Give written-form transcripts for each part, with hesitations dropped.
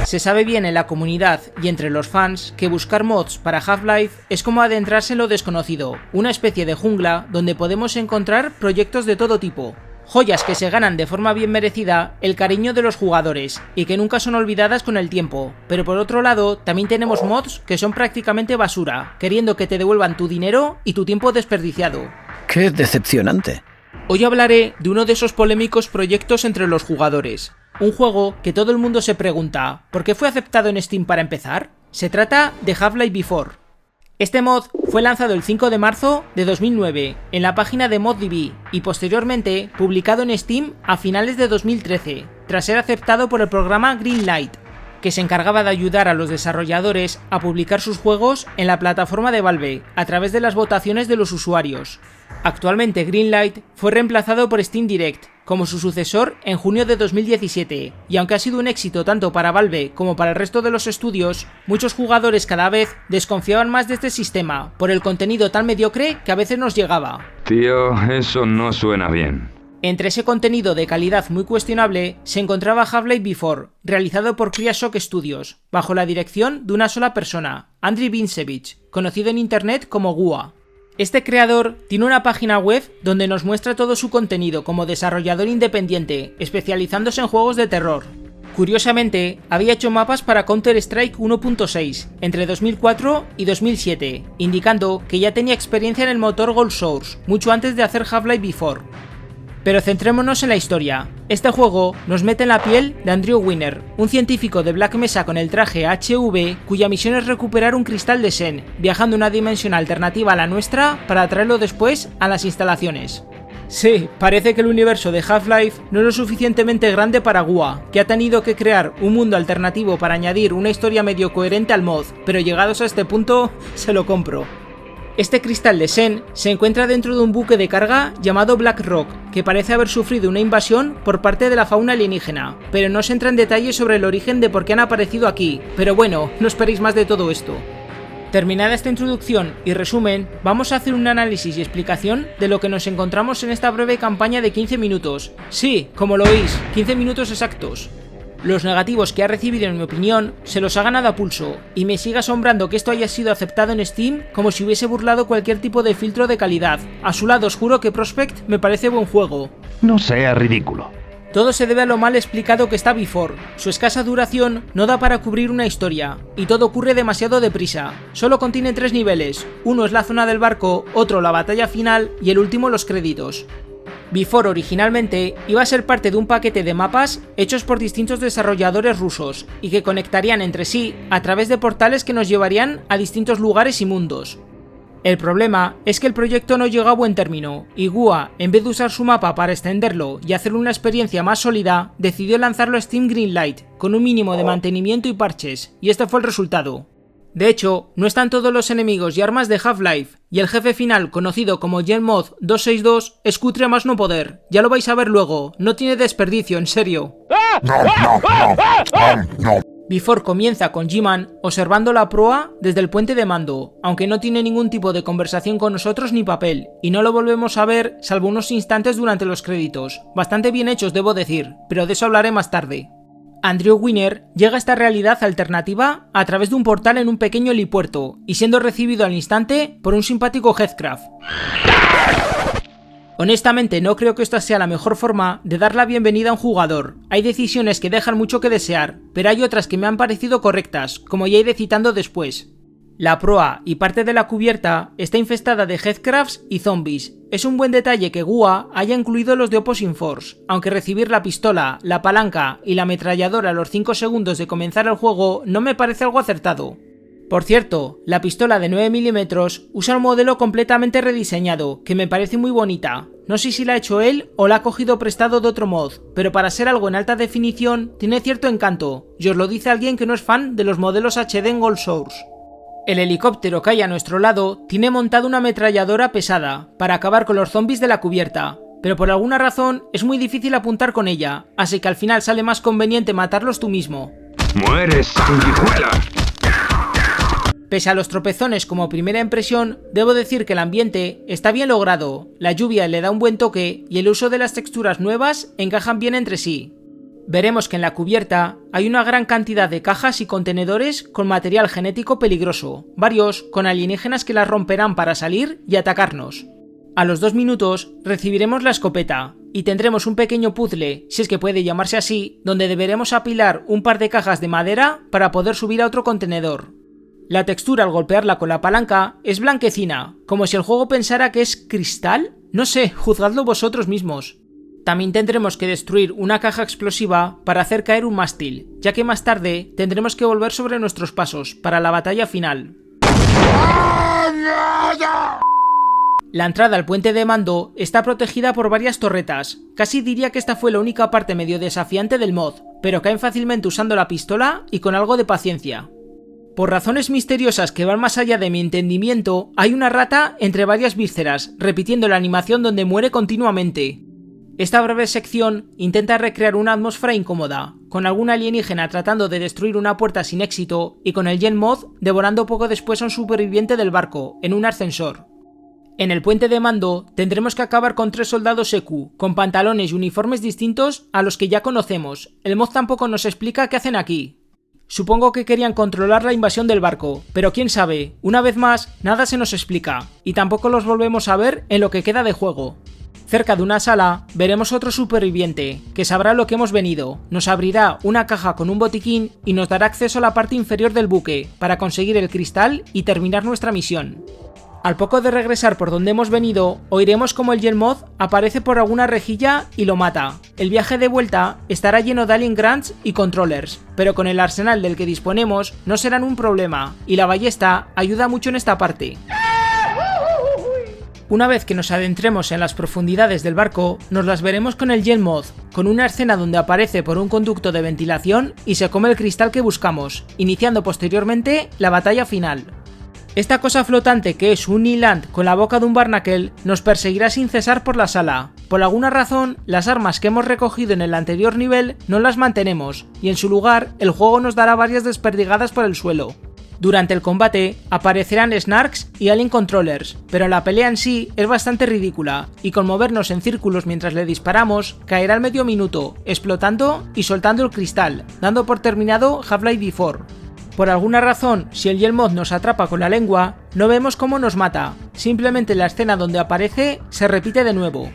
Se sabe bien en la comunidad y entre los fans que buscar mods para Half-Life es como adentrarse en lo desconocido, una especie de jungla donde podemos encontrar proyectos de todo tipo. Joyas que se ganan de forma bien merecida el cariño de los jugadores y que nunca son olvidadas con el tiempo, pero por otro lado también tenemos mods que son prácticamente basura, queriendo que te devuelvan tu dinero y tu tiempo desperdiciado. ¡Qué decepcionante! Hoy hablaré de uno de esos polémicos proyectos entre los jugadores. Un juego que todo el mundo se pregunta, ¿por qué fue aceptado en Steam para empezar? Se trata de Half-Life Before. Este mod fue lanzado el 5 de marzo de 2009 en la página de ModDB y posteriormente publicado en Steam a finales de 2013, tras ser aceptado por el programa Greenlight, que se encargaba de ayudar a los desarrolladores a publicar sus juegos en la plataforma de Valve a través de las votaciones de los usuarios. Actualmente Greenlight fue reemplazado por Steam Direct como su sucesor en junio de 2017, y aunque ha sido un éxito tanto para Valve como para el resto de los estudios, muchos jugadores cada vez desconfiaban más de este sistema por el contenido tan mediocre que a veces nos llegaba. Tío, eso no suena bien. Entre ese contenido de calidad muy cuestionable se encontraba Half-Life Before, realizado por Cryashock Studios, bajo la dirección de una sola persona, Andriy Vincevich, conocido en internet como Gua. Este creador tiene una página web donde nos muestra todo su contenido como desarrollador independiente, especializándose en juegos de terror. Curiosamente, había hecho mapas para Counter-Strike 1.6 entre 2004 y 2007, indicando que ya tenía experiencia en el motor Gold Source, mucho antes de hacer Half-Life Before. Pero centrémonos en la historia. Este juego nos mete en la piel de Andrew Winner, un científico de Black Mesa con el traje HV cuya misión es recuperar un cristal de Xen, viajando a una dimensión alternativa a la nuestra para traerlo después a las instalaciones. Sí, parece que el universo de Half-Life no es lo suficientemente grande para Gua, que ha tenido que crear un mundo alternativo para añadir una historia medio coherente al mod, pero llegados a este punto, se lo compro. Este cristal de Xen se encuentra dentro de un buque de carga llamado Black Rock, que parece haber sufrido una invasión por parte de la fauna alienígena, pero no se entra en detalles sobre el origen de por qué han aparecido aquí, pero bueno, no esperéis más de todo esto. Terminada esta introducción y resumen, vamos a hacer un análisis y explicación de lo que nos encontramos en esta breve campaña de 15 minutos. Sí, como lo oís, 15 minutos exactos. Los negativos que ha recibido, en mi opinión, se los ha ganado a pulso, y me sigue asombrando que esto haya sido aceptado en Steam como si hubiese burlado cualquier tipo de filtro de calidad. A su lado os juro que Prospect me parece buen juego. No sea ridículo. Todo se debe a lo mal explicado que está Before. Su escasa duración no da para cubrir una historia, y todo ocurre demasiado deprisa. Solo contiene 3 niveles, uno es la zona del barco, otro la batalla final y el último los créditos. Before originalmente iba a ser parte de un paquete de mapas hechos por distintos desarrolladores rusos y que conectarían entre sí a través de portales que nos llevarían a distintos lugares y mundos. El problema es que el proyecto no llegó a buen término y Gua, en vez de usar su mapa para extenderlo y hacer una experiencia más sólida, decidió lanzarlo a Steam Greenlight con un mínimo de mantenimiento y parches, y este fue el resultado. De hecho, no están todos los enemigos y armas de Half-Life, y el jefe final, conocido como Genmod 262, es cutre a más no poder. Ya lo vais a ver luego, no tiene desperdicio, en serio. Before comienza con G-Man observando la proa desde el puente de mando, aunque no tiene ningún tipo de conversación con nosotros ni papel, y no lo volvemos a ver salvo unos instantes durante los créditos. Bastante bien hechos, debo decir, pero de eso hablaré más tarde. Andrew Winner llega a esta realidad alternativa a través de un portal en un pequeño helipuerto y siendo recibido al instante por un simpático Heathcraft. Honestamente no creo que esta sea la mejor forma de dar la bienvenida a un jugador. Hay decisiones que dejan mucho que desear, pero hay otras que me han parecido correctas, como ya iré citando después. La proa y parte de la cubierta está infestada de Heathcrafts y zombies. Es un buen detalle que Gua haya incluido los de Opposing Force, aunque recibir la pistola, la palanca y la ametralladora a los 5 segundos de comenzar el juego no me parece algo acertado. Por cierto, la pistola de 9 mm usa un modelo completamente rediseñado, que me parece muy bonita. No sé si la ha hecho él o la ha cogido prestado de otro mod, pero para ser algo en alta definición tiene cierto encanto, y os lo dice alguien que no es fan de los modelos HD en Gold Source. El helicóptero que hay a nuestro lado tiene montada una ametralladora pesada para acabar con los zombies de la cubierta, pero por alguna razón es muy difícil apuntar con ella, así que al final sale más conveniente matarlos tú mismo. ¡Mueres, sanguijuela! Pese a los tropezones como primera impresión, debo decir que el ambiente está bien logrado, la lluvia le da un buen toque y el uso de las texturas nuevas encajan bien entre sí. Veremos que en la cubierta hay una gran cantidad de cajas y contenedores con material genético peligroso, varios con alienígenas que las romperán para salir y atacarnos. A los 2 minutos recibiremos la escopeta y tendremos un pequeño puzzle, si es que puede llamarse así, donde deberemos apilar un par de cajas de madera para poder subir a otro contenedor. La textura al golpearla con la palanca es blanquecina, como si el juego pensara que es cristal. No sé, juzgadlo vosotros mismos. También tendremos que destruir una caja explosiva para hacer caer un mástil, ya que más tarde tendremos que volver sobre nuestros pasos para la batalla final. La entrada al puente de mando está protegida por varias torretas. Casi diría que esta fue la única parte medio desafiante del mod, pero caen fácilmente usando la pistola y con algo de paciencia. Por razones misteriosas que van más allá de mi entendimiento, hay una rata entre varias vísceras, repitiendo la animación donde muere continuamente. Esta breve sección intenta recrear una atmósfera incómoda, con algún alienígena tratando de destruir una puerta sin éxito y con el Gen Mod devorando poco después a un superviviente del barco, en un ascensor. En el puente de mando tendremos que acabar con 3 soldados EQ, con pantalones y uniformes distintos a los que ya conocemos. El mod tampoco nos explica qué hacen aquí. Supongo que querían controlar la invasión del barco, pero quién sabe, una vez más, nada se nos explica, y tampoco los volvemos a ver en lo que queda de juego. Cerca de una sala, veremos otro superviviente, que sabrá lo que hemos venido, nos abrirá una caja con un botiquín y nos dará acceso a la parte inferior del buque, para conseguir el cristal y terminar nuestra misión. Al poco de regresar por donde hemos venido, oiremos como el Gen Mod aparece por alguna rejilla y lo mata. El viaje de vuelta estará lleno de Alien Grunts y Controllers, pero con el arsenal del que disponemos no serán un problema, y la ballesta ayuda mucho en esta parte. Una vez que nos adentremos en las profundidades del barco, nos las veremos con el Gen Mod, con una escena donde aparece por un conducto de ventilación y se come el cristal que buscamos, iniciando posteriormente la batalla final. Esta cosa flotante que es un Eland con la boca de un barnacle nos perseguirá sin cesar por la sala. Por alguna razón, las armas que hemos recogido en el anterior nivel no las mantenemos, y en su lugar el juego nos dará varias desperdigadas por el suelo. Durante el combate aparecerán Snarks y Alien Controllers, pero la pelea en sí es bastante ridícula, y con movernos en círculos mientras le disparamos, caerá al medio minuto, explotando y soltando el cristal, dando por terminado Half-Life Before. Por alguna razón, si el Gen Mod nos atrapa con la lengua, no vemos cómo nos mata, simplemente la escena donde aparece se repite de nuevo.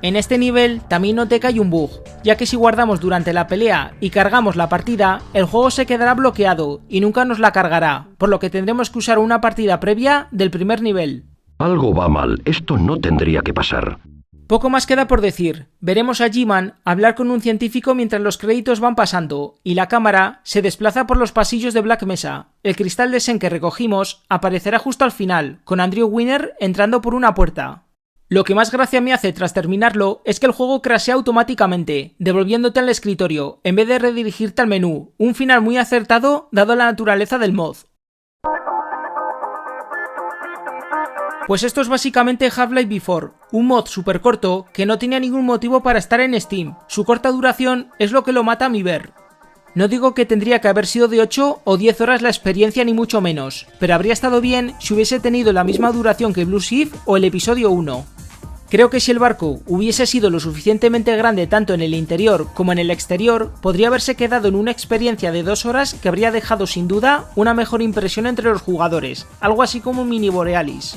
En este nivel también noté que hay un bug, ya que si guardamos durante la pelea y cargamos la partida, el juego se quedará bloqueado y nunca nos la cargará, por lo que tendremos que usar una partida previa del primer nivel. Algo va mal, esto no tendría que pasar. Poco más queda por decir, veremos a G-Man hablar con un científico mientras los créditos van pasando, y la cámara se desplaza por los pasillos de Black Mesa. El cristal de Sen que recogimos aparecerá justo al final, con Andrew Winner entrando por una puerta. Lo que más gracia me hace tras terminarlo es que el juego crashea automáticamente, devolviéndote al escritorio, en vez de redirigirte al menú, un final muy acertado dado la naturaleza del mod. Pues esto es básicamente Half-Life Before, un mod súper corto que no tenía ningún motivo para estar en Steam. Su corta duración es lo que lo mata a mi ver. No digo que tendría que haber sido de 8 o 10 horas la experiencia ni mucho menos, pero habría estado bien si hubiese tenido la misma duración que Blue Shift o el episodio 1. Creo que si el barco hubiese sido lo suficientemente grande tanto en el interior como en el exterior, podría haberse quedado en una experiencia de 2 horas que habría dejado sin duda una mejor impresión entre los jugadores, algo así como un mini Borealis.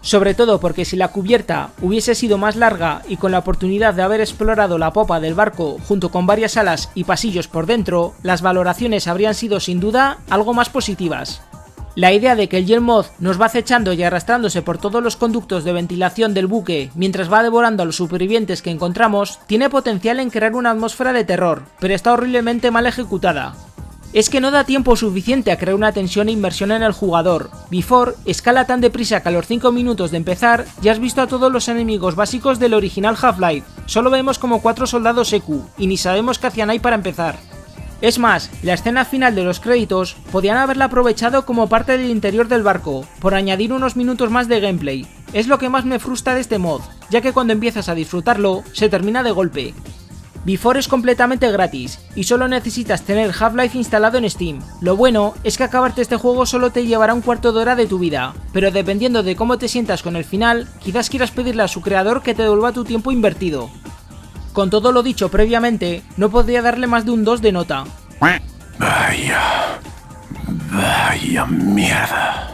Sobre todo porque si la cubierta hubiese sido más larga y con la oportunidad de haber explorado la popa del barco junto con varias salas y pasillos por dentro, las valoraciones habrían sido sin duda algo más positivas. La idea de que el Gen Mod nos va acechando y arrastrándose por todos los conductos de ventilación del buque mientras va devorando a los supervivientes que encontramos tiene potencial en crear una atmósfera de terror, pero está horriblemente mal ejecutada. Es que no da tiempo suficiente a crear una tensión e inmersión en el jugador. Before escala tan deprisa que a los 5 minutos de empezar ya has visto a todos los enemigos básicos del original Half-Life. Solo vemos como 4 soldados EQ y ni sabemos qué hacían ahí para empezar. Es más, la escena final de los créditos podían haberla aprovechado como parte del interior del barco, por añadir unos minutos más de gameplay. Es lo que más me frustra de este mod, ya que cuando empiezas a disfrutarlo, se termina de golpe. Before es completamente gratis, y solo necesitas tener Half-Life instalado en Steam. Lo bueno es que acabarte este juego solo te llevará un cuarto de hora de tu vida, pero dependiendo de cómo te sientas con el final, quizás quieras pedirle a su creador que te devuelva tu tiempo invertido. Con todo lo dicho previamente, no podría darle más de un 2 de nota. Vaya mierda.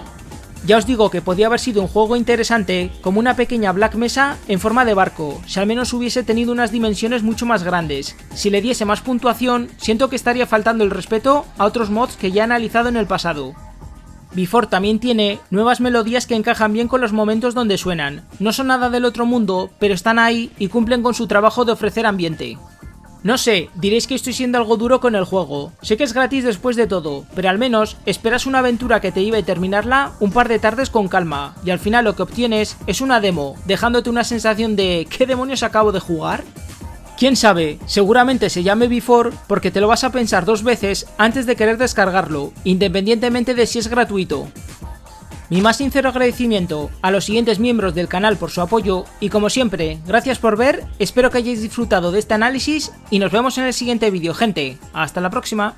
Ya os digo que podía haber sido un juego interesante, como una pequeña Black Mesa en forma de barco, si al menos hubiese tenido unas dimensiones mucho más grandes. Si le diese más puntuación, siento que estaría faltando el respeto a otros mods que ya he analizado en el pasado. Before también tiene nuevas melodías que encajan bien con los momentos donde suenan. No son nada del otro mundo, pero están ahí y cumplen con su trabajo de ofrecer ambiente. No sé, diréis que estoy siendo algo duro con el juego. Sé que es gratis después de todo, pero al menos esperas una aventura que te lleve a terminarla un par de tardes con calma, y al final lo que obtienes es una demo, dejándote una sensación de ¿qué demonios acabo de jugar? Quién sabe, seguramente se llame Before porque te lo vas a pensar 2 veces antes de querer descargarlo, independientemente de si es gratuito. Mi más sincero agradecimiento a los siguientes miembros del canal por su apoyo y como siempre, gracias por ver, espero que hayáis disfrutado de este análisis y nos vemos en el siguiente vídeo, gente. Hasta la próxima.